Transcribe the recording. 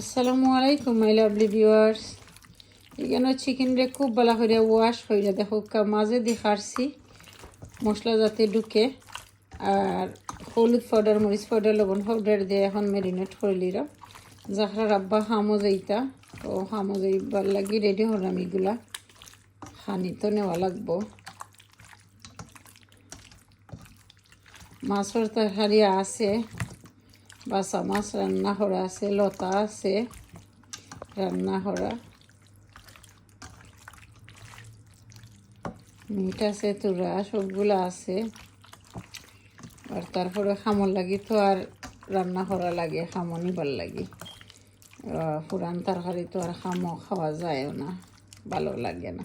আসসালামু আলাইকুম my lovely viewers. এখানে চিকেন রে খুব ভালো করে ওয়াশ হইলে দেখো মাঝে দিয়ে খারছি মশলা যাতে ঢুকে, আর হলুদ পাউডার, মরিচ পাউডার, লবণ পাউডার দিয়ে এখন ম্যারিনেট করলিরা যাহারা রাব্বা হামো যাইতা তো হামো যাইবার লাগি রেডি হলাম। এগুলা খানি তো নেওয়া লাগবো। মাছের তরকারি আছে, বাসা মাছ রান্না করা আছে, লতা আছে রান্না করা, মিট আছে, তুরা সবগুলা আছে। আর তারপরে খামর লাগি তো আর রান্না করা লাগে, খামো নিবার লাগি। পুরান তরকারি তো আর খামো খাওয়া যায়ও না, ভালো লাগে না।